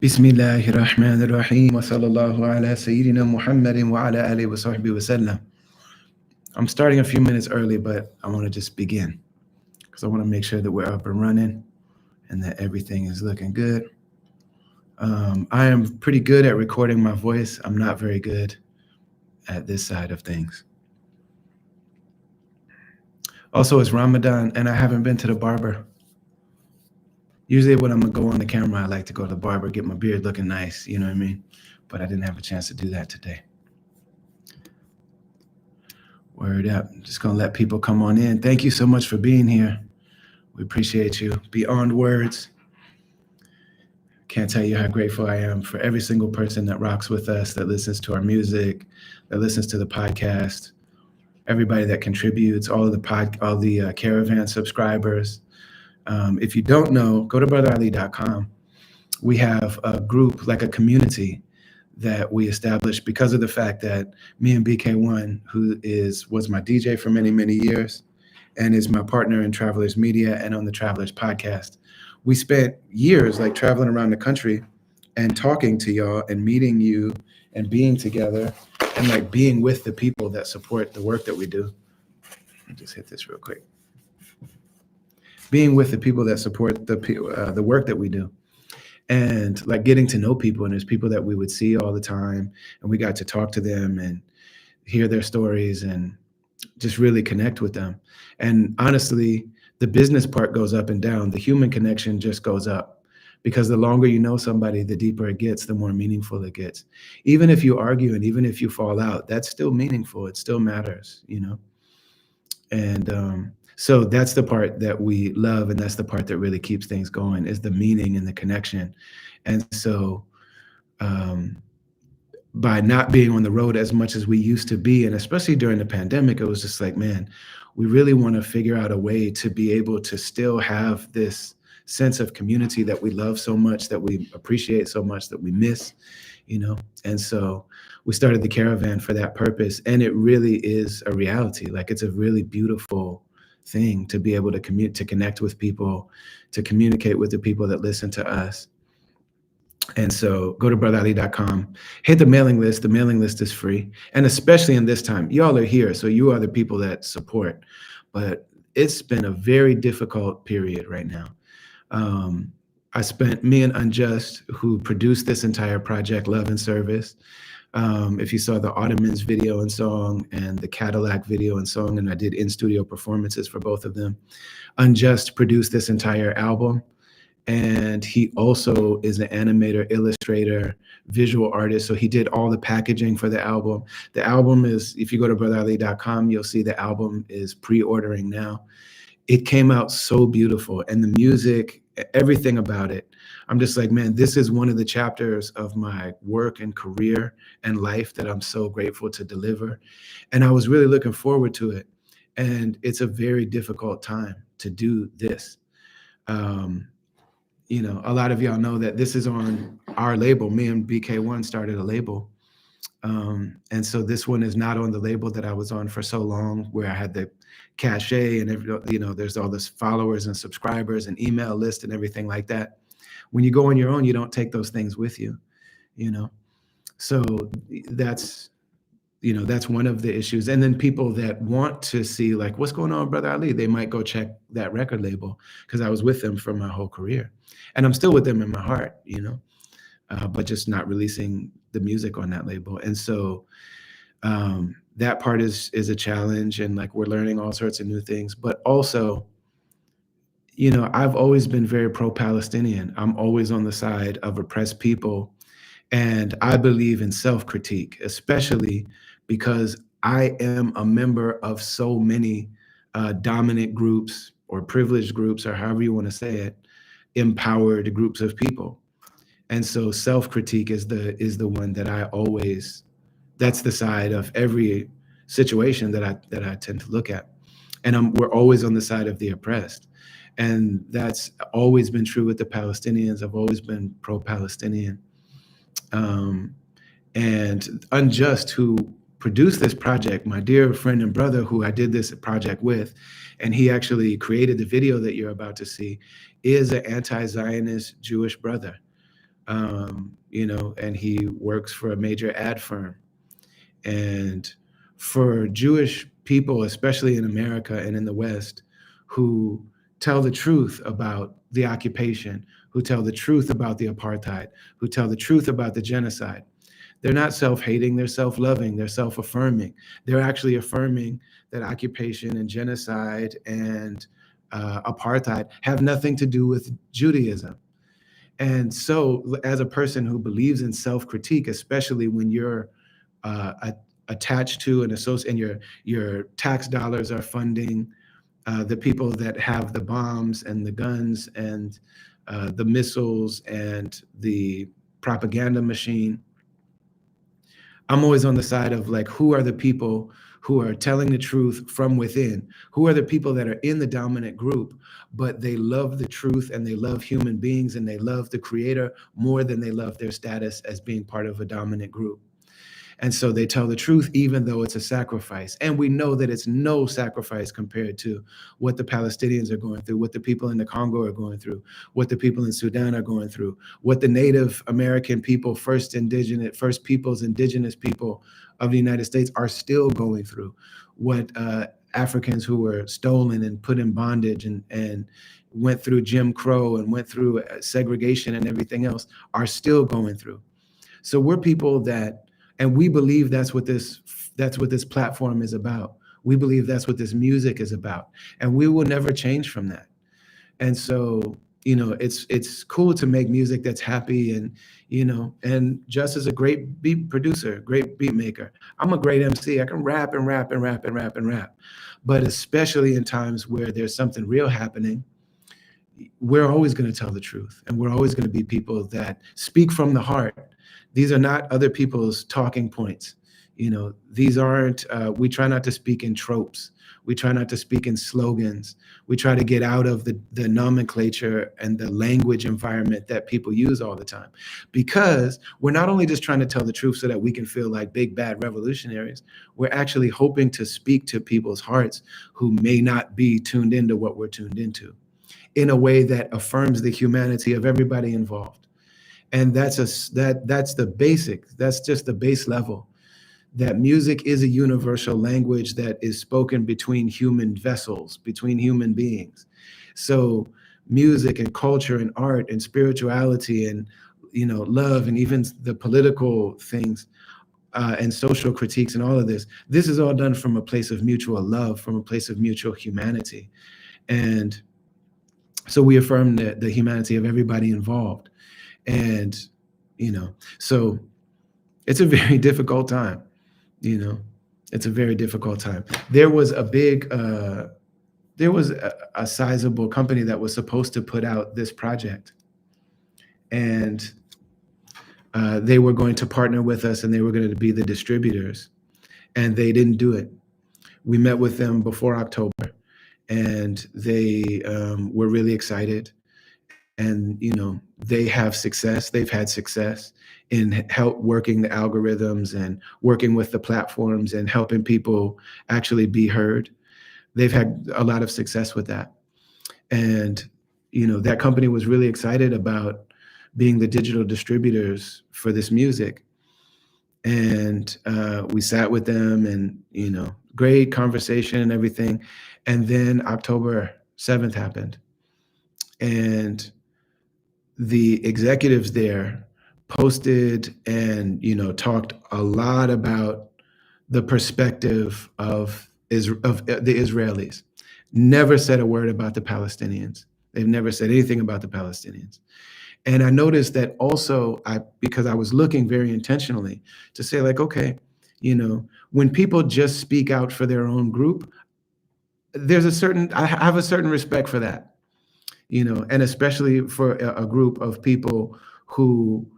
Bismillahir Rahmanir Rahim wa sallallahu ala Sayyidina Muhammadin wa ala alihi wa sahbihi wa sallam. I'm starting a few minutes early, but I want to just begin because I want to make sure that we're up and running and that everything is looking good. I am pretty good at recording my voice. I'm not very good at this side of things. Also, it's Ramadan and I haven't been to the barber. Usually when I'm gonna go on the camera, I like to go to the barber, get my beard looking nice, you know what I mean? But I didn't have a chance to do that today. Word up. I'm just gonna let people come on in. Thank you so much for being here. We appreciate you. Beyond words. Can't tell you how grateful I am for every single person that rocks with us, that listens to our music, that listens to the podcast, everybody that contributes, all the Caravan subscribers. If you don't know, go to brotherali.com. We have a group, like a community, that we established because of the fact that me and BK1, who was my DJ for many, many years, and is my partner in Travelers Media and on the Travelers Podcast, we spent years like traveling around the country and talking to y'all and meeting you and being together and like being with the people that support the work that we do. Let me just hit this real quick. Being with the people that support the work that we do, and like getting to know people. And there's people that we would see all the time, and we got to talk to them and hear their stories and just really connect with them. And honestly, the business part goes up and down. The human connection just goes up, because the longer you know somebody, the deeper it gets, the more meaningful it gets. Even if you argue and even if you fall out, that's still meaningful. It still matters, you know? And so that's the part that we love, and that's the part that really keeps things going, is the meaning and the connection. And so by not being on the road as much as we used to be, and especially during the pandemic, it was just like, man, we really want to figure out a way to be able to still have this sense of community that we love so much, that we appreciate so much, that we miss, you know? And so we started the Caravan for that purpose. And it really is a reality. Like, it's a really beautiful thing to be able to connect with people, to communicate with the people that listen to us. And so go to brotherali.com, hit the mailing list. The mailing list is free. And especially in this time, y'all are here, so you are the people that support. But it's been a very difficult period right now. Me and unJUST, who produced this entire project, Love and Service. If you saw the Ottomans video and song and the Cadillac video and song, and I did in-studio performances for both of them. unJUST produced this entire album. And he also is an animator, illustrator, visual artist. So he did all the packaging for the album. The album is, if you go to brotherali.com, you'll see the album is pre-ordering now. It came out so beautiful, and the music, everything about it. I'm just like, man, this is one of the chapters of my work and career and life that I'm so grateful to deliver. And I was really looking forward to it. And it's a very difficult time to do this. You know, a lot of y'all know that this is on our label. Me and BK1 started a label. And so this one is not on the label that I was on for so long, where I had the cachet and you know, there's all this followers and subscribers and email list and everything like that. When you go on your own, you don't take those things with you, you know? So that's, you know, that's one of the issues. And then people that want to see like, what's going on with Brother Ali, they might go check that record label, because I was with them for my whole career. And I'm still with them in my heart, you know, but just not releasing the music on that label. And so that part is a challenge, and like we're learning all sorts of new things. But also, you know, I've always been very pro-Palestinian. I'm always on the side of oppressed people. And I believe in self-critique, especially because I am a member of so many dominant groups or privileged groups, or however you want to say it, empowered groups of people. And so self-critique is the one that I always, that's the side of every situation that I tend to look at. And we're always on the side of the oppressed. And that's always been true with the Palestinians. I've always been pro-Palestinian. And unJUST, who produced this project, my dear friend and brother who I did this project with, and he actually created the video that you're about to see, is an anti-Zionist Jewish brother. and he works for a major ad firm. And for Jewish people, especially in America and in the West, who tell the truth about the occupation, who tell the truth about the apartheid, who tell the truth about the genocide, they're not self-hating, they're self-loving, they're self-affirming. They're actually affirming that occupation and genocide and apartheid have nothing to do with Judaism. And so, as a person who believes in self-critique, especially when you're attached to and associated, and your tax dollars are funding the people that have the bombs and the guns and the missiles and the propaganda machine, I'm always on the side of like, who are the people who are telling the truth from within? Who are the people that are in the dominant group, but they love the truth and they love human beings and they love the creator more than they love their status as being part of a dominant group? And so they tell the truth, even though it's a sacrifice. And we know that it's no sacrifice compared to what the Palestinians are going through, what the people in the Congo are going through, what the people in Sudan are going through, what the Native American people, first peoples, indigenous people of the United States are still going through, what Africans who were stolen and put in bondage and went through Jim Crow and went through segregation and everything else are still going through. So we're people that, and we believe that's what this platform is about. We believe that's what this music is about, and we will never change from that. And so, it's cool to make music that's happy, and and Just is a great beat producer, great beat maker. I'm a great MC. I can rap and rap and rap and rap and rap, but especially in times where there's something real happening, we're always going to tell the truth, and we're always going to be people that speak from the heart. These are not other people's talking points. These aren't, we try not to speak in tropes. We try not to speak in slogans. We try to get out of the nomenclature and the language environment that people use all the time. Because we're not only just trying to tell the truth so that we can feel like big, bad revolutionaries, we're actually hoping to speak to people's hearts who may not be tuned into what we're tuned into, in a way that affirms the humanity of everybody involved. And that's the basic, that's just the base level, that music is a universal language that is spoken between human vessels, between human beings. So music and culture and art and spirituality and love and even the political things and social critiques and all of this is all done from a place of mutual love, from a place of mutual humanity. And so we affirm the humanity of everybody involved. And, so it's a very difficult time, it's a very difficult time. There was a sizable company that was supposed to put out this project, and they were going to partner with us and they were going to be the distributors, and they didn't do it. We met with them before October, and they were really excited. And they have success. They've had success in help working the algorithms and working with the platforms and helping people actually be heard. They've had a lot of success with that. And that company was really excited about being the digital distributors for this music. And we sat with them, and great conversation and everything. And then October 7th happened, and the executives there posted and talked a lot about the perspective of the Israelis. Never said a word about the Palestinians. They've never said anything about the Palestinians. And I noticed that also, because I was looking very intentionally to say, like, okay, when people just speak out for their own group, I have a certain respect for that. And especially for a group of people who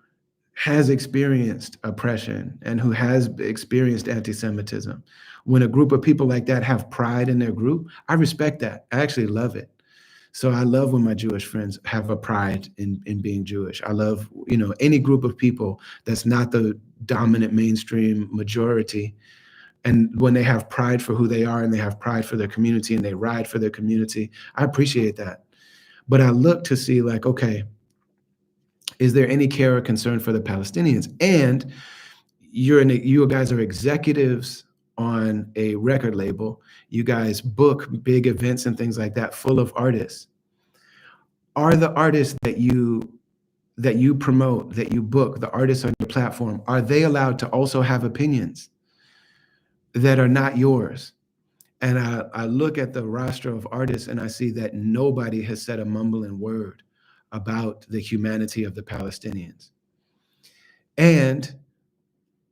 has experienced oppression and who has experienced anti-Semitism. When a group of people like that have pride in their group, I respect that. I actually love it. So I love when my Jewish friends have a pride in being Jewish. I love, any group of people that's not the dominant mainstream majority. And when they have pride for who they are and they have pride for their community and they ride for their community, I appreciate that. But I look to see, like, okay, Is there any care or concern for the Palestinians? And you guys are executives on a record label. You guys book big events and things like that full of artists. Are the artists that you promote, that you book, the artists on your platform, are they allowed to also have opinions that are not yours? And I look at the roster of artists and I see that nobody has said a mumbling word about the humanity of the Palestinians. And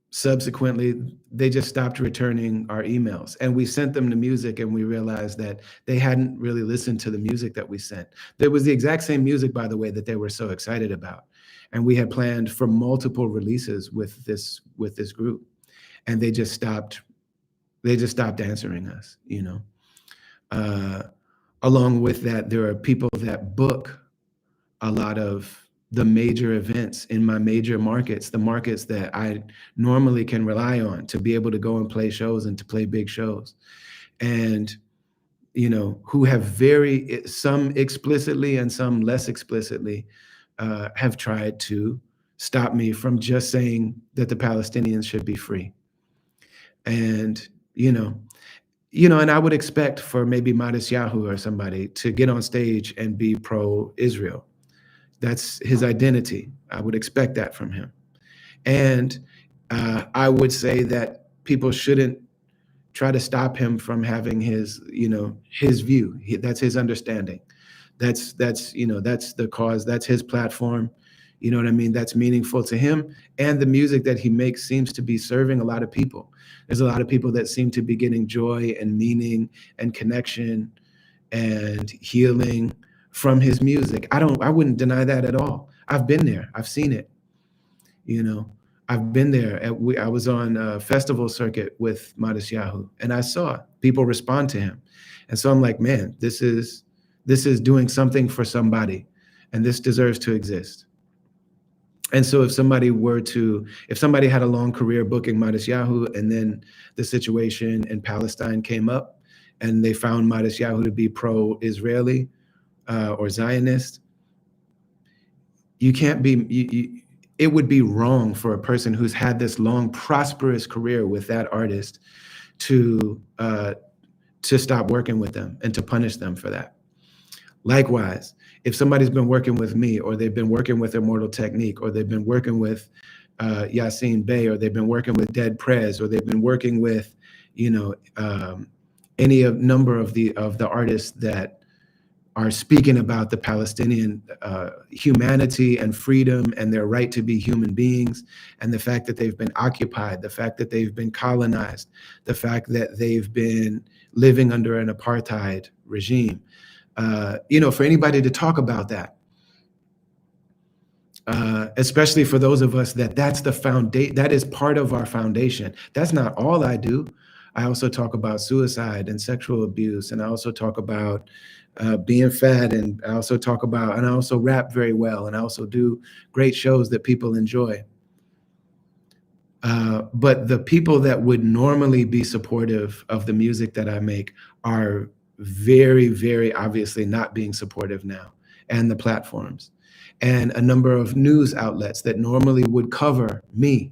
subsequently, they just stopped returning our emails. And we sent them the music and we realized that they hadn't really listened to the music that we sent. There was the exact same music, by the way, that they were so excited about. And we had planned for multiple releases with this group. And they just stopped answering us, you know. Along with that, there are people that book a lot of the major events in my major markets, the markets that I normally can rely on to be able to go and play shows and to play big shows. And, you know, who have some explicitly and some less explicitly have tried to stop me from just saying that the Palestinians should be free. And, and I would expect for maybe Matisyahu or somebody to get on stage and be pro-Israel. That's his identity. I would expect that from him. And I would say that people shouldn't try to stop him from having his view. That's his understanding. That's the cause. That's his platform. You know what I mean? That's meaningful to him. And the music that he makes seems to be serving a lot of people. There's a lot of people that seem to be getting joy and meaning and connection and healing from his music. I wouldn't deny that at all. I've been there. I've seen it. I've been there. I was on a festival circuit with Matisyahu, and I saw people respond to him. And so I'm like, man, this is doing something for somebody, and this deserves to exist. And so if somebody had a long career booking Matisyahu, and then the situation in Palestine came up, and they found Matisyahu to be pro-Israeli, or Zionist, it would be wrong for a person who's had this long, prosperous career with that artist to stop working with them and to punish them for that. Likewise, if somebody's been working with me, or they've been working with Immortal Technique, or they've been working with Yassine Bey, or they've been working with Dead Prez, or they've been working with, any number of the artists that are speaking about the Palestinian humanity and freedom and their right to be human beings, and the fact that they've been occupied, the fact that they've been colonized, the fact that they've been living under an apartheid regime. For anybody to talk about that, especially for those of us that's the foundation, that is part of our foundation. That's not all I do. I also talk about suicide and sexual abuse, and I also talk about being fat, and I also rap very well, and I also do great shows that people enjoy. But the people that would normally be supportive of the music that I make are very, very obviously not being supportive now, and the platforms, and a number of news outlets that normally would cover me.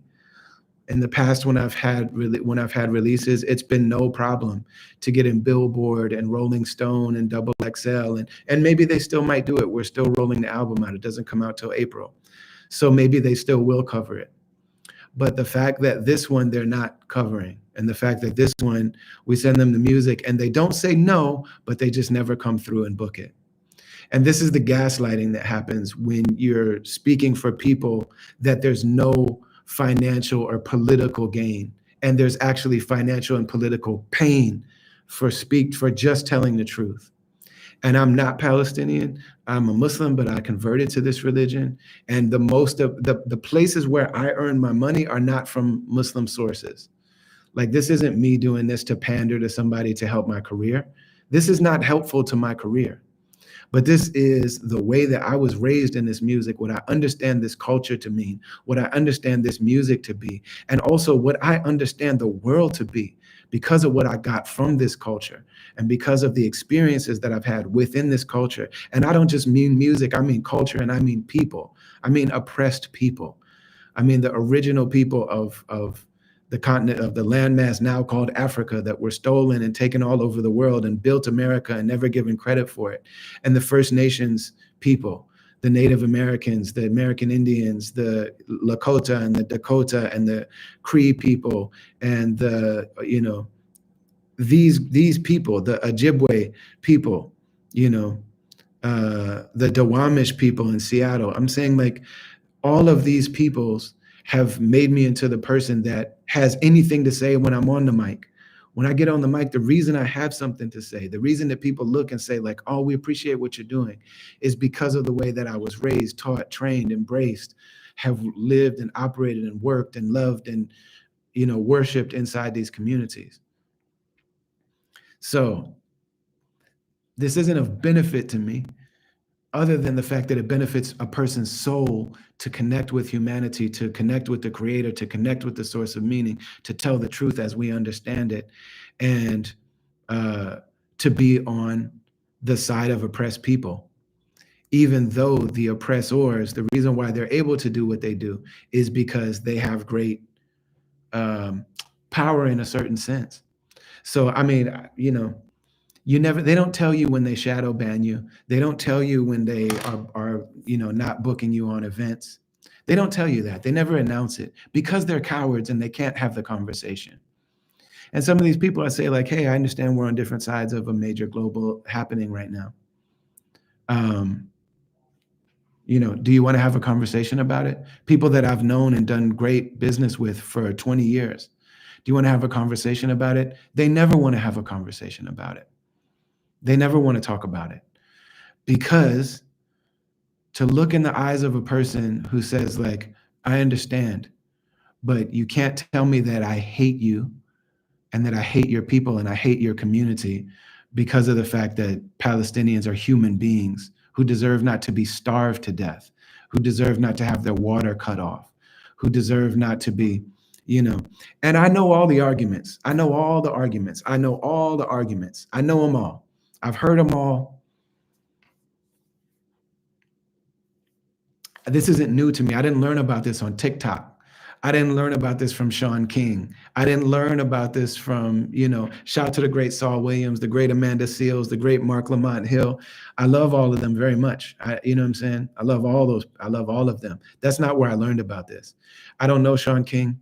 In the past, when I've had releases, it's been no problem to get in Billboard and Rolling Stone and Double XL, and maybe they still might do it. We're still rolling the album out. It doesn't come out till April. So maybe they still will cover it. But the fact that this one they're not covering, and the fact that this one, we send them the music and they don't say no, but they just never come through and book it. And this is the gaslighting that happens when you're speaking for people that there's no financial or political gain, and there's actually financial and political pain for just telling the truth. And I'm not Palestinian. I'm a Muslim, but I converted to this religion. And the most of the places where I earn my money are not from Muslim sources. Like, this isn't me doing this to pander to somebody to help my career. This is not helpful to my career. But this is the way that I was raised in this music, what I understand this culture to mean, what I understand this music to be, and also what I understand the world to be because of what I got from this culture and because of the experiences that I've had within this culture. And I don't just mean music, I mean culture, and I mean people. I mean oppressed people. I mean the original people of the continent, of the landmass now called Africa, that were stolen and taken all over the world and built America and never given credit for it. And the First Nations people, the Native Americans, the American Indians, the Lakota and the Dakota and the Cree people, and the, these people, the Ojibwe people, the Dawamish people in Seattle. I'm saying, like, all of these peoples have made me into the person that has anything to say when I'm on the mic. When I get on the mic, the reason I have something to say, the reason that people look and say, like, oh, we appreciate what you're doing, is because of the way that I was raised, taught, trained, embraced, have lived and operated and worked and loved and, worshiped inside these communities. So this isn't of benefit to me, other than the fact that it benefits a person's soul to connect with humanity, to connect with the creator, to connect with the source of meaning, to tell the truth as we understand it, and to be on the side of oppressed people. Even though the oppressors, the reason why they're able to do what they do is because they have great power in a certain sense. So, I mean, they don't tell you when they shadow ban you. They don't tell you when they are not booking you on events. They don't tell you that. They never announce it because they're cowards and they can't have the conversation. And some of these people, I say, like, hey, I understand we're on different sides of a major global happening right now. Do you want to have a conversation about it? People that I've known and done great business with for 20 years. Do you want to have a conversation about it? They never want to have a conversation about it. They never want to talk about it, because to look in the eyes of a person who says, like, I understand, but you can't tell me that I hate you and that I hate your people and I hate your community because of the fact that Palestinians are human beings who deserve not to be starved to death, who deserve not to have their water cut off, who deserve not to be, and I know all the arguments. I know all the arguments. I know all the arguments. I know them all. I've heard them all. This isn't new to me. I didn't learn about this on TikTok. I didn't learn about this from Sean King. I didn't learn about this from, shout out to the great Saul Williams, the great Amanda Seals, the great Mark Lamont Hill. I love all of them very much. You know what I'm saying? I love all those. I love all of them. That's not where I learned about this. I don't know Sean King.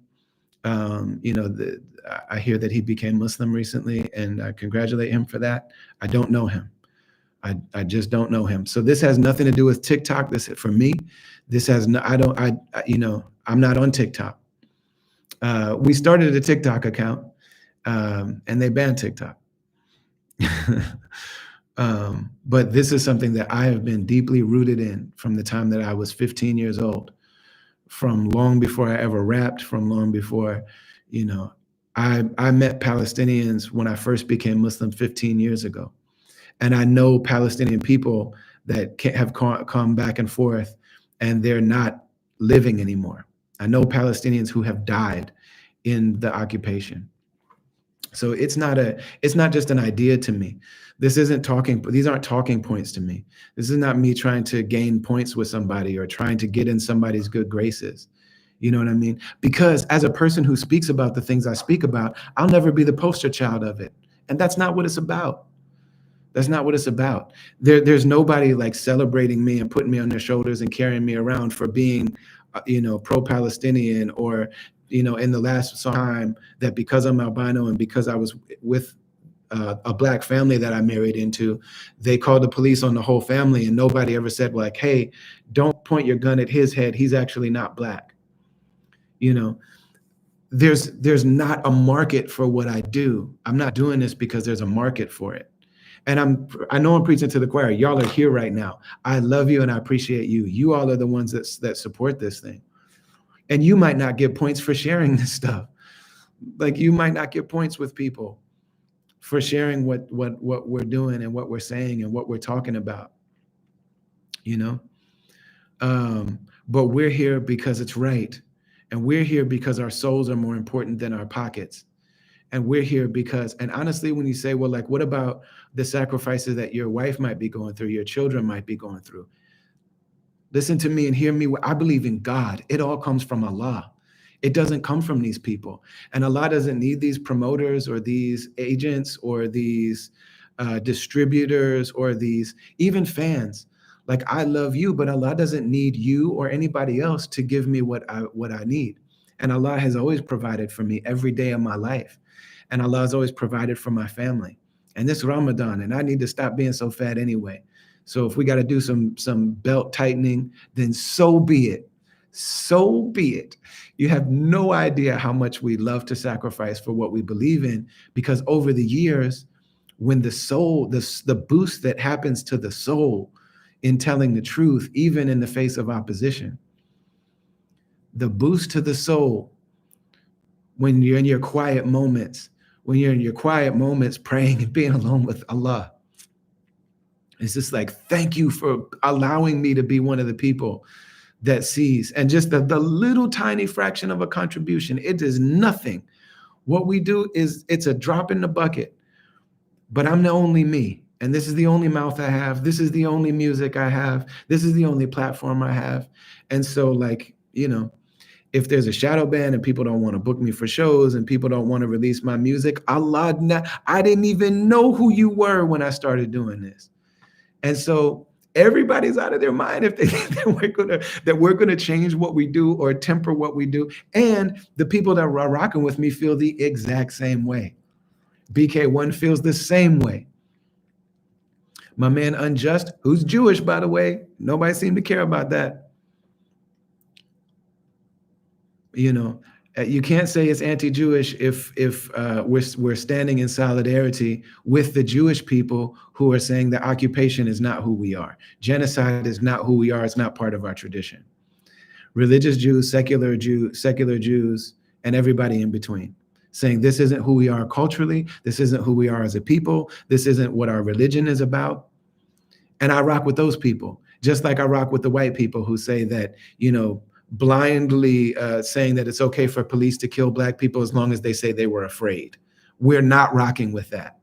I hear that he became Muslim recently, and I congratulate him for that. I don't know him. I just don't know him. So this has nothing to do with TikTok. This, for me, this has no, I'm not on TikTok. We started a TikTok account, and they banned TikTok. But this is something that I have been deeply rooted in from the time that I was 15 years old, from long before I ever rapped, from long before, I met Palestinians when I first became Muslim 15 years ago. And I know Palestinian people that have come back and forth, and they're not living anymore. I know Palestinians who have died in the occupation. So it's not just an idea to me. These aren't talking points to me. This is not me trying to gain points with somebody or trying to get in somebody's good graces. You know what I mean? Because as a person who speaks about the things I speak about, I'll never be the poster child of it. And that's not what it's about. That's not what it's about. There's nobody like celebrating me and putting me on their shoulders and carrying me around for being, pro-Palestinian, or, in the last time that because I'm albino and because I was with a Black family that I married into, they called the police on the whole family, and nobody ever said, like, hey, don't point your gun at his head. He's actually not Black. There's not a market for what I do. I'm not doing this because there's a market for it. And I know I'm preaching to the choir. Y'all are here right now. I love you and I appreciate you. You all are the ones that support this thing. And you might not get points for sharing this stuff. Like, you might not get points with people for sharing what we're doing and what we're saying and what we're talking about. you know? But we're here because it's right. And we're here because our souls are more important than our pockets. And we're here because, and honestly, when you say, well, like, what about the sacrifices that your wife might be going through, your children might be going through? Listen to me and hear me. I believe in God. It all comes from Allah. It doesn't come from these people. And Allah doesn't need these promoters or these agents or these distributors or these even fans. Like, I love you, but Allah doesn't need you or anybody else to give me what I need. And Allah has always provided for me every day of my life. And Allah has always provided for my family. And this Ramadan, and I need to stop being so fat anyway. So if we got to do some belt tightening, then so be it. So be it. You have no idea how much we love to sacrifice for what we believe in, because over the years, when the soul, the boost that happens to the soul in telling the truth, even in the face of opposition, the boost to the soul when you're in your quiet moments, praying and being alone with Allah. It's just like, thank you for allowing me to be one of the people that sees. And just the little tiny fraction of a contribution, it is nothing. What we do is, it's a drop in the bucket, but I'm the only me. And this is the only mouth I have. This is the only music I have. This is the only platform I have. And so, like, if there's a shadow ban and people don't want to book me for shows and people don't want to release my music, Allah, I didn't even know who you were when I started doing this. And so everybody's out of their mind if they think that we're gonna change what we do or temper what we do. And the people that are rocking with me feel the exact same way. BK1 feels the same way. My man unJUST, who's Jewish, by the way, nobody seemed to care about that. You can't say it's anti-Jewish if we're standing in solidarity with the Jewish people who are saying that occupation is not who we are. Genocide is not who we are. It's not part of our tradition. Religious Jews, secular Jews, and everybody in between, saying this isn't who we are culturally. This isn't who we are as a people. This isn't what our religion is about. And I rock with those people, just like I rock with the white people who say that, blindly saying that it's okay for police to kill Black people as long as they say they were afraid. We're not rocking with that.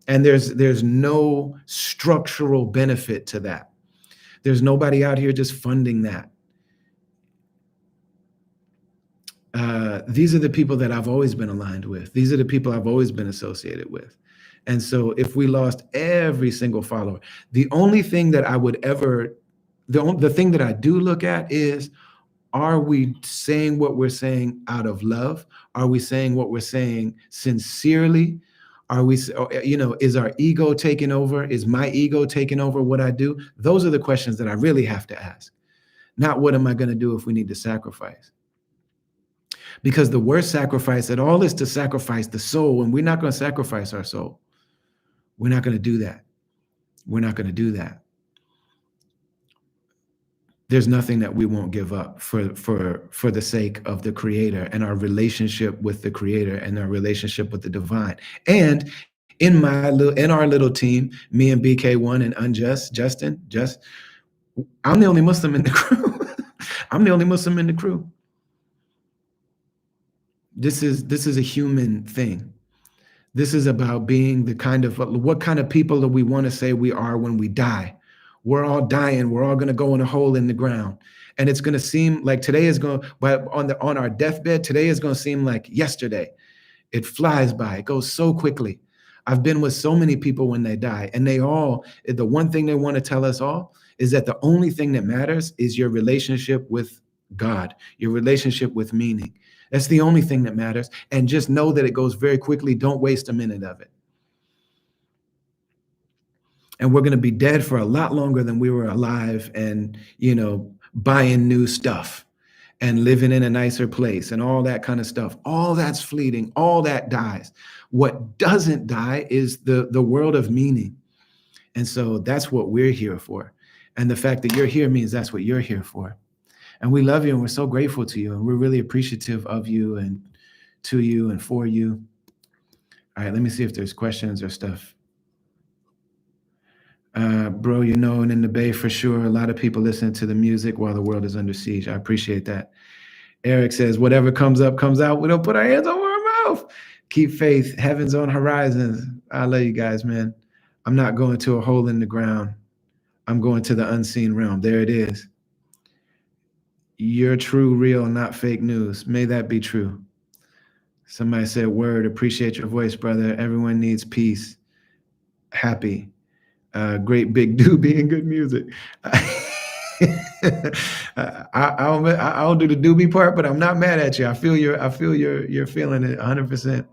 And there's no structural benefit to that. There's nobody out here just funding that. These are the people that I've always been aligned with. These are the people I've always been associated with. And so if we lost every single follower, the only thing that I would ever, the thing that I do look at is, are we saying what we're saying out of love? Are we saying what we're saying sincerely? Are we, is our ego taking over? Is my ego taking over what I do? Those are the questions that I really have to ask. Not what am I going to do if we need to sacrifice? Because the worst sacrifice at all is to sacrifice the soul, and we're not going to sacrifice our soul. We're not going to do that. We're not going to do that. There's nothing that we won't give up for the sake of the Creator and our relationship with the Creator and our relationship with the divine. And in our little team, me and BK1 and unJUST, I'm the only Muslim in the crew. I'm the only Muslim in the crew. This is a human thing. This is about being what kind of people do we want to say we are when we die? We're all dying. We're all going to go in a hole in the ground. And it's going to seem like today is going, but on our deathbed, today is going to seem like yesterday. It flies by. It goes so quickly. I've been with so many people when they die, and the one thing they want to tell us all is that the only thing that matters is your relationship with God, your relationship with meaning. That's the only thing that matters. And just know that it goes very quickly. Don't waste a minute of it. And we're going to be dead for a lot longer than we were alive and, buying new stuff and living in a nicer place and all that kind of stuff. All that's fleeting. All that dies. What doesn't die is the world of meaning. And so that's what we're here for. And the fact that you're here means that's what you're here for. And we love you, and we're so grateful to you, and we're really appreciative of you and to you and for you. All right, let me see if there's questions or stuff. Bro, you know, and in the Bay for sure, a lot of people listen to the music while the world is under siege. I appreciate that. Eric says, whatever comes up, comes out. We don't put our hands over our mouth. Keep faith. Heaven's on horizons. I love you guys, man. I'm not going to a hole in the ground. I'm going to the unseen realm. There it is. You're true, real, not fake news. May that be true. Somebody said, word, appreciate your voice, brother. Everyone needs peace. Happy. Great big doobie and good music. I'll do the doobie part, but I'm not mad at you. I feel you're feeling it 100%.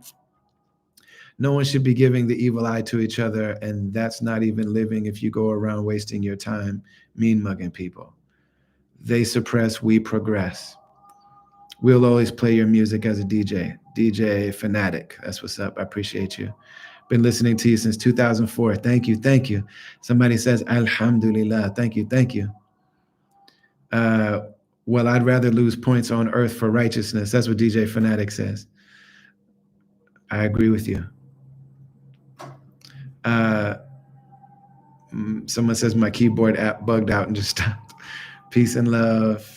No one should be giving the evil eye to each other, and that's not even living if you go around wasting your time mean mugging people. They suppress, we progress. We'll always play your music as a DJ fanatic. That's what's up. I appreciate you. Been listening to you since 2004. Thank you, thank you. Somebody says, Alhamdulillah. Thank you, thank you. Well, I'd rather lose points on earth for righteousness. That's what DJ Fanatic says. I agree with you. Someone says my keyboard app bugged out and just stopped. Peace and love,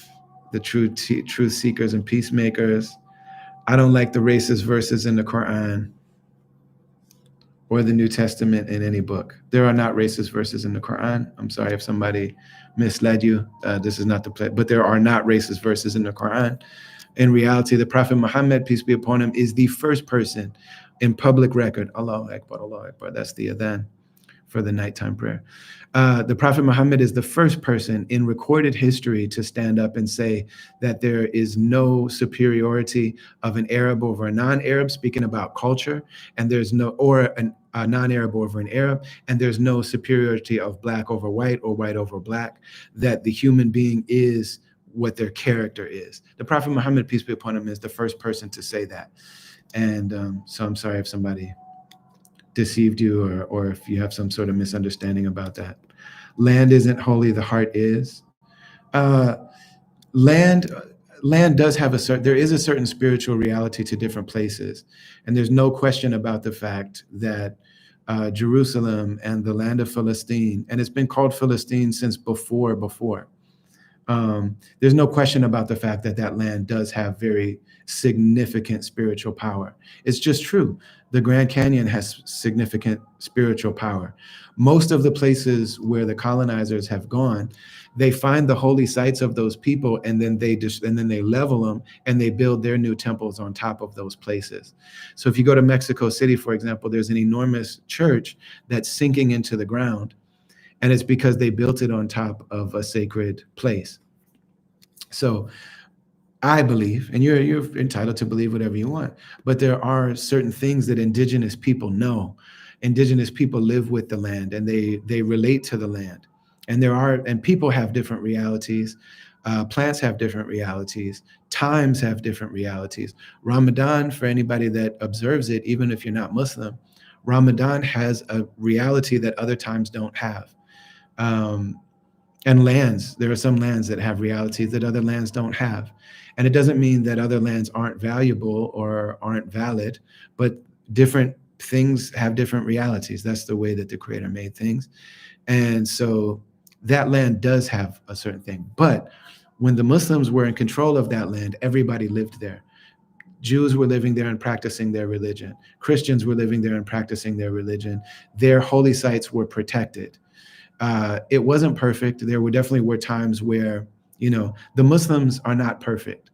the truth seekers and peacemakers. I don't like the racist verses in the Quran or the New Testament in any book. There are not racist verses in the Quran. I'm sorry if somebody misled you. This is not the play, but there are not racist verses in the Quran. In reality, the Prophet Muhammad, peace be upon him, is the first person in public record. Allahu Akbar, Allahu Akbar. That's the adhan for the nighttime prayer. The Prophet Muhammad is the first person in recorded history to stand up and say that there is no superiority of an Arab over a non-Arab, speaking about culture, and there's no, or a non-Arab over an Arab, and there's no superiority of black over white or white over black, that the human being is what their character is. The Prophet Muhammad, peace be upon him, is the first person to say that. And so I'm sorry if somebody deceived you or if you have some sort of misunderstanding about that. Land isn't holy, the heart is. Land does have there is a certain spiritual reality to different places. And there's no question about the fact that Jerusalem and the land of Philistine, and it's been called Philistine since before. There's no question about the fact that that land does have very significant spiritual power. It's just true. The Grand Canyon has significant spiritual power. Most of the places where the colonizers have gone, they find the holy sites of those people, and then they level them and they build their new temples on top of those places. So if you go to Mexico City, for example, there's an enormous church that's sinking into the ground, and it's because they built it on top of a sacred place. So I believe, and you're entitled to believe whatever you want, but there are certain things that indigenous people know. Indigenous people live with the land, and they relate to the land. And people have different realities. Plants have different realities. Times have different realities. Ramadan, for anybody that observes it, even if you're not Muslim, Ramadan has a reality that other times don't have. And lands, there are some lands that have realities that other lands don't have. And it doesn't mean that other lands aren't valuable or aren't valid, but different things have different realities. That's the way that the Creator made things. And so that land does have a certain thing. But when the Muslims were in control of that land, everybody lived there. Jews were living there and practicing their religion. Christians were living there and practicing their religion. Their holy sites were protected. It wasn't perfect. There definitely were times where, the Muslims are not perfect.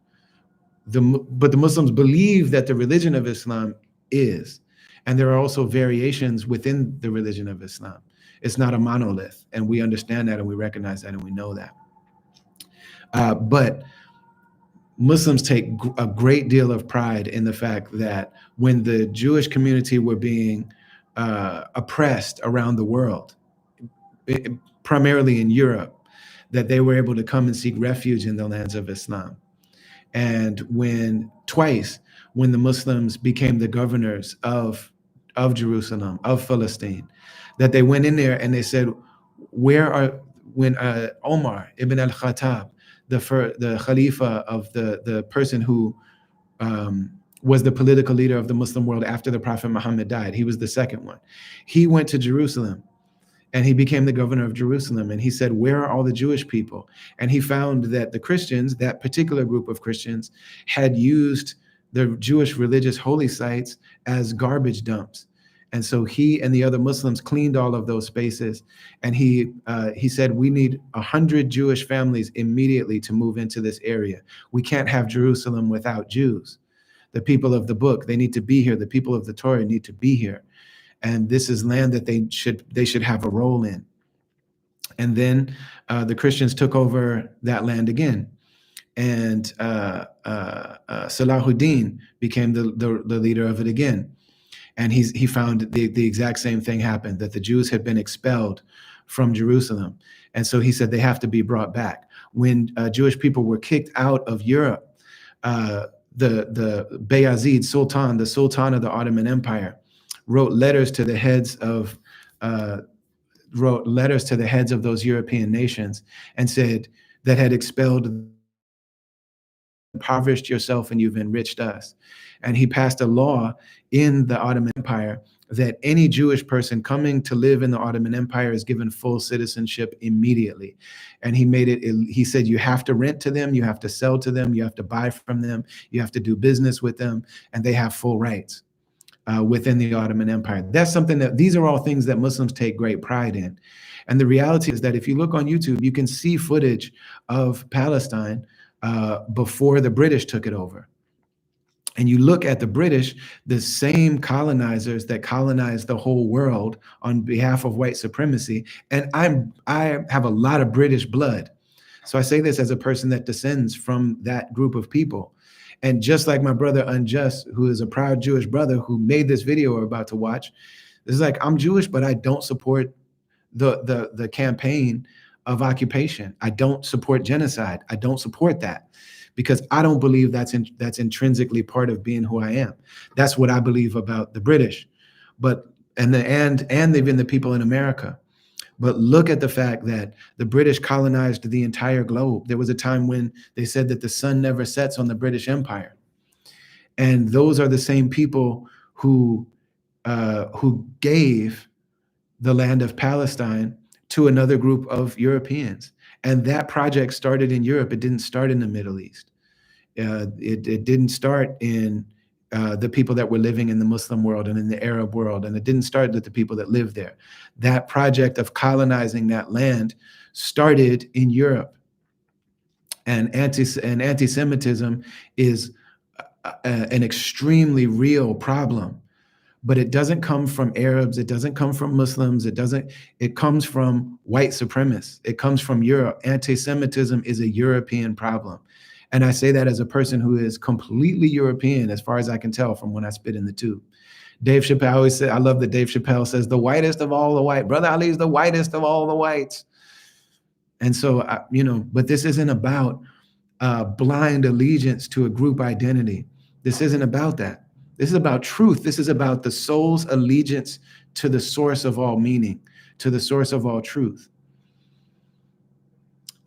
But the Muslims believe that the religion of Islam is. And there are also variations within the religion of Islam. It's not a monolith. And we understand that, and we recognize that, and we know that. But Muslims take a great deal of pride in the fact that when the Jewish community were being oppressed around the world, primarily in Europe, that they were able to come and seek refuge in the lands of Islam. And when the Muslims became the governors of Jerusalem, of Philistine, that they went in there and they said, when Omar ibn al-Khattab, the Khalifa of the person who was the political leader of the Muslim world after the Prophet Muhammad died, he was the second one. He went to Jerusalem And he became the governor of Jerusalem. And he said, where are all the Jewish people? And he found that the Christians, that particular group of Christians, had used the Jewish religious holy sites as garbage dumps. And so he and the other Muslims cleaned all of those spaces. And he said, we need 100 Jewish families immediately to move into this area. We can't have Jerusalem without Jews. The people of the book, they need to be here. The people of the Torah need to be here. And this is land that they should have a role in. And then the Christians took over that land again. And Salahuddin became the leader of it again. And he found the exact same thing happened, that the Jews had been expelled from Jerusalem. And so he said they have to be brought back. When Jewish people were kicked out of Europe, the Bayezid Sultan, the Sultan of the Ottoman Empire, wrote letters to the heads of those European nations and said that had expelled, impoverished yourself and you've enriched us. And he passed a law in the Ottoman Empire that any Jewish person coming to live in the Ottoman Empire is given full citizenship immediately. And he made it, he said, you have to rent to them, you have to sell to them, you have to buy from them, you have to do business with them, and they have full rights within the Ottoman Empire. That's something that, these are all things that Muslims take great pride in. And the reality is that if you look on YouTube, you can see footage of Palestine before the British took it over. And you look at the British, the same colonizers that colonized the whole world on behalf of white supremacy. And I have a lot of British blood. So I say this as a person that descends from that group of people. And just like my brother unJUST, who is a proud Jewish brother who made this video we're about to watch, it's like, I'm Jewish, but I don't support the campaign of occupation. I don't support genocide. I don't support that, because I don't believe that's intrinsically part of being who I am. That's what I believe about the British, and they've been the people in America. But look at the fact that the British colonized the entire globe. There was a time when they said that the sun never sets on the British Empire. And those are the same people who gave the land of Palestine to another group of Europeans. And that project started in Europe. It didn't start in the Middle East. It didn't start in the people that were living in the Muslim world and in the Arab world, and it didn't start with the people that lived there. That project of colonizing that land started in Europe. And anti-Semitism is an extremely real problem, but it doesn't come from Arabs, it doesn't come from Muslims, it comes from white supremacists, it comes from Europe. Anti-Semitism is a European problem. And I say that as a person who is completely European, as far as I can tell from when I spit in the tube. Dave Chappelle always said, I love that Dave Chappelle says, the whitest of all the white. Brother Ali is the whitest of all the whites. And so, but this isn't about blind allegiance to a group identity. This isn't about that. This is about truth. This is about the soul's allegiance to the source of all meaning, to the source of all truth.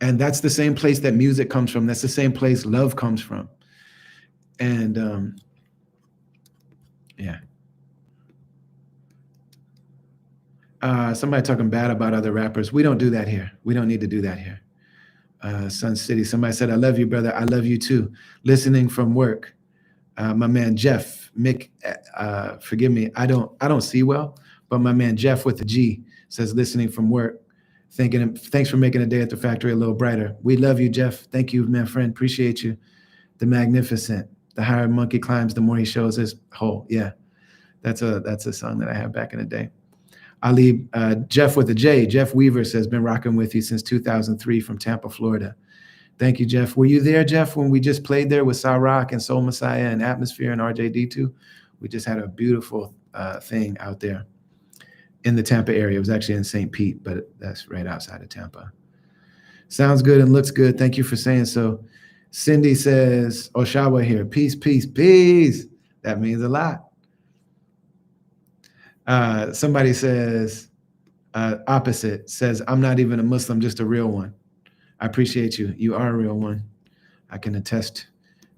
And that's the same place that music comes from. That's the same place love comes from. And yeah. Somebody talking bad about other rappers. We don't do that here. We don't need to do that here. Sun City, somebody said, I love you, brother. I love you too. Listening from work. My man, Jeff, Mick, forgive me. I don't see well, but my man, Jeff with the G says, listening from work. Thanks for making the day at the factory a little brighter. We love you, Jeff. Thank you, man, friend. Appreciate you. The magnificent. The higher monkey climbs, the more he shows his hole. Yeah, that's a song that I had back in the day. Ali, Jeff with the J. Jeff Weaver says, been rocking with you since 2003 from Tampa, Florida. Thank you, Jeff. Were you there, Jeff, when we just played there with Sa Rock and Soul Messiah and Atmosphere and RJD2? We just had a beautiful thing out there in the Tampa area. It was actually in St. Pete, but that's right outside of Tampa. Sounds good and looks good. Thank you for saying so. Cindy says, Oshawa here. Peace, peace, peace. That means a lot. Somebody says, opposite, says, I'm not even a Muslim, just a real one. I appreciate you. You are a real one. I can attest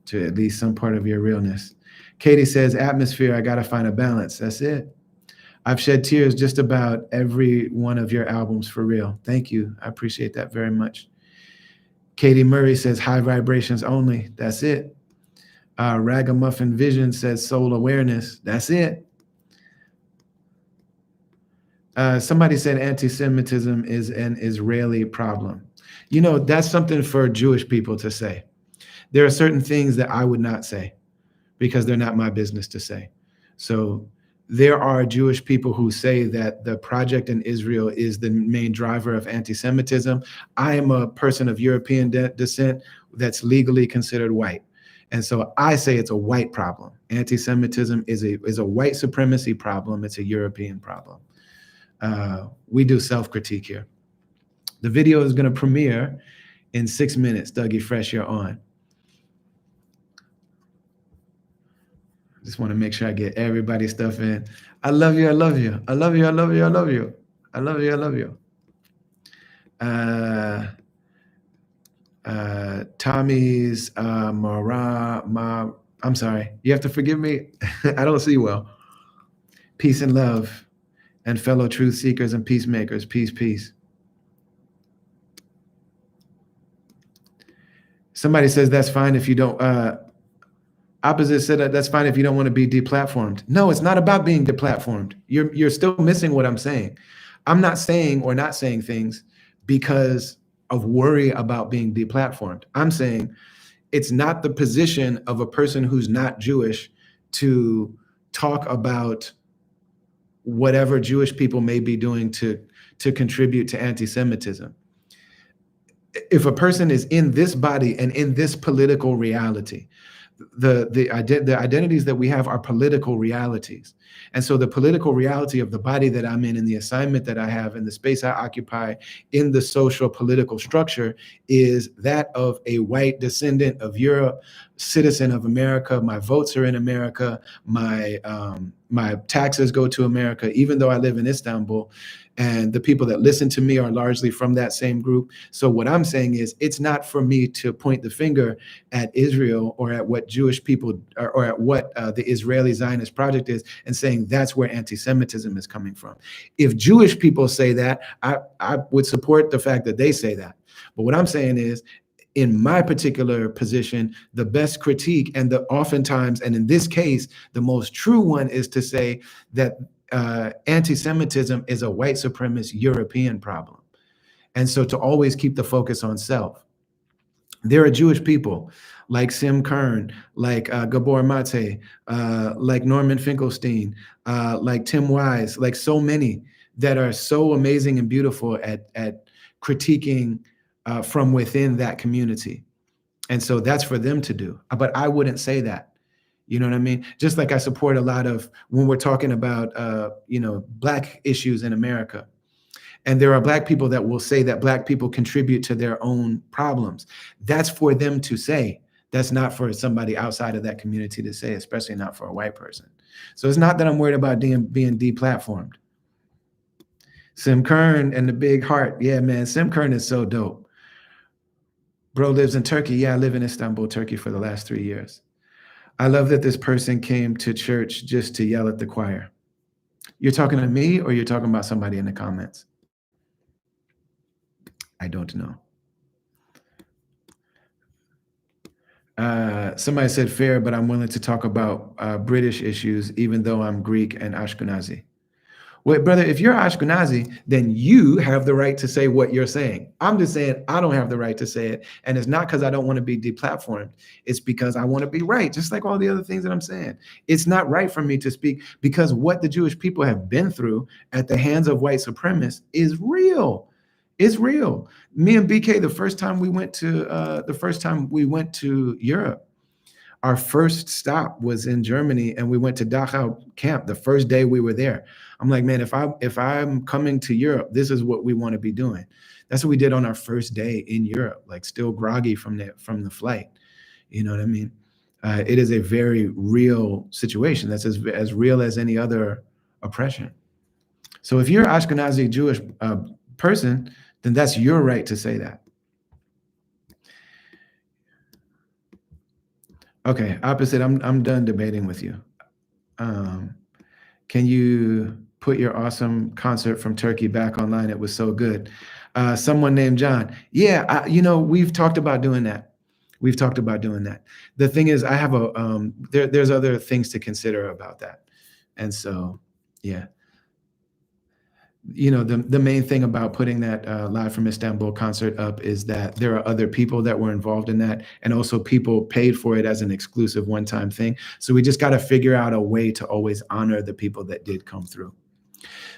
to at least some part of your realness. Katie says, atmosphere, I got to find a balance. That's it. I've shed tears just about every one of your albums, for real. Thank you. I appreciate that very much. Katie Murray says high vibrations only. That's it. Ragamuffin Vision says soul awareness. That's it. Somebody said anti-Semitism is an Israeli problem. You know, that's something for Jewish people to say. There are certain things that I would not say because they're not my business to say. So there are Jewish people who say that the project in Israel is the main driver of anti-Semitism. I am a person of European descent that's legally considered white. And so I say it's a white problem. Anti-Semitism is a white supremacy problem. It's a European problem. We do self-critique here. The video is going to premiere in 6 minutes. Dougie Fresh, you're on. Just want to make sure I get everybody's stuff in. I love you. I love you. I love you. I love you. I love you. I love you. I love you. Tommy's I'm sorry. You have to forgive me. I don't see well. Peace and love and fellow truth seekers and peacemakers. Peace, peace. Somebody says that's fine if you don't. Opposite said that's fine if you don't want to be deplatformed. No, it's not about being deplatformed. You're still missing what I'm saying. I'm not saying or not saying things because of worry about being deplatformed. I'm saying it's not the position of a person who's not Jewish to talk about whatever Jewish people may be doing to contribute to anti-Semitism. If a person is in this body and in this political reality, the identities that we have are political realities. And so the political reality of the body that I'm in and the assignment that I have and the space I occupy in the social political structure is that of a white descendant of Europe, citizen of America. My votes are in America. My taxes go to America, even though I live in Istanbul. And the people that listen to me are largely from that same group. So what I'm saying is it's not for me to point the finger at Israel or at what Jewish people or at what the Israeli Zionist project is and saying that's where anti-Semitism is coming from. If Jewish people say that, I would support the fact that they say that. But what I'm saying is, in my particular position, the best critique and the oftentimes, and in this case, the most true one is to say that anti-Semitism is a white supremacist European problem. And so to always keep the focus on self. There are Jewish people like Sim Kern, like Gabor Mate, like Norman Finkelstein, like Tim Wise, like so many that are so amazing and beautiful at critiquing from within that community. And so that's for them to do. But I wouldn't say that. You know what I mean? Just like I support a lot of when we're talking about, Black issues in America. And there are Black people that will say that Black people contribute to their own problems. That's for them to say. That's not for somebody outside of that community to say, especially not for a white person. So it's not that I'm worried about being deplatformed. Sim Kern and the big heart. Yeah, man, Sim Kern is so dope. Bro lives in Turkey. Yeah, I live in Istanbul, Turkey for the last 3 years. I love that this person came to church just to yell at the choir. You're talking to me or you're talking about somebody in the comments? I don't know. Somebody said fair, but I'm willing to talk about British issues, even though I'm Greek and Ashkenazi. Wait, brother, if you're Ashkenazi, then you have the right to say what you're saying. I'm just saying I don't have the right to say it. And it's not because I don't want to be deplatformed. It's because I want to be right, just like all the other things that I'm saying. It's not right for me to speak because what the Jewish people have been through at the hands of white supremacists is real. It's real. Me and BK, the first time we went to Europe, our first stop was in Germany, and we went to Dachau camp the first day we were there. I'm like, man, if I'm coming to Europe, this is what we want to be doing. That's what we did on our first day in Europe, like still groggy from the flight. You know what I mean? It is a very real situation. That's as real as any other oppression. So if you're an Ashkenazi Jewish person, then that's your right to say that. Okay, opposite. I'm done debating with you. Can you put your awesome concert from Turkey back online. It was so good. Someone named John. Yeah, we've talked about doing that. We've talked about doing that. The thing is, I have there's other things to consider about that. And so, yeah. The main thing about putting that Live from Istanbul concert up is that there are other people that were involved in that, and also people paid for it as an exclusive one-time thing. So we just got to figure out a way to always honor the people that did come through.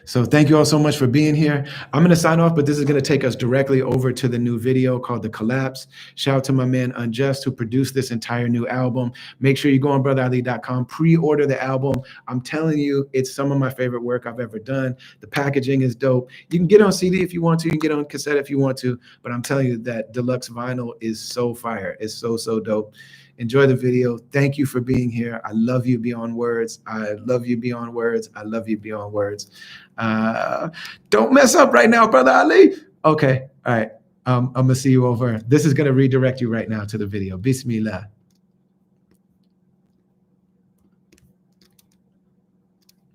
So thank you all so much for being here. I'm going to sign off, but this is going to take us directly over to the new video called The Collapse. Shout out to my man unJUST, who produced this entire new album. Make sure you go on brotherali.com, pre-order the album. I'm telling you, it's some of my favorite work I've ever done. The packaging is dope. You can get on CD if you want to. You can get on cassette if you want to. But I'm telling you that deluxe vinyl is so fire. It's so, so dope. Enjoy the video. Thank you for being here. I love you beyond words. I love you beyond words. I love you beyond words. Don't mess up right now, Brother Ali. Okay. All right. I'm going to see you over. This is going to redirect you right now to the video. Bismillah.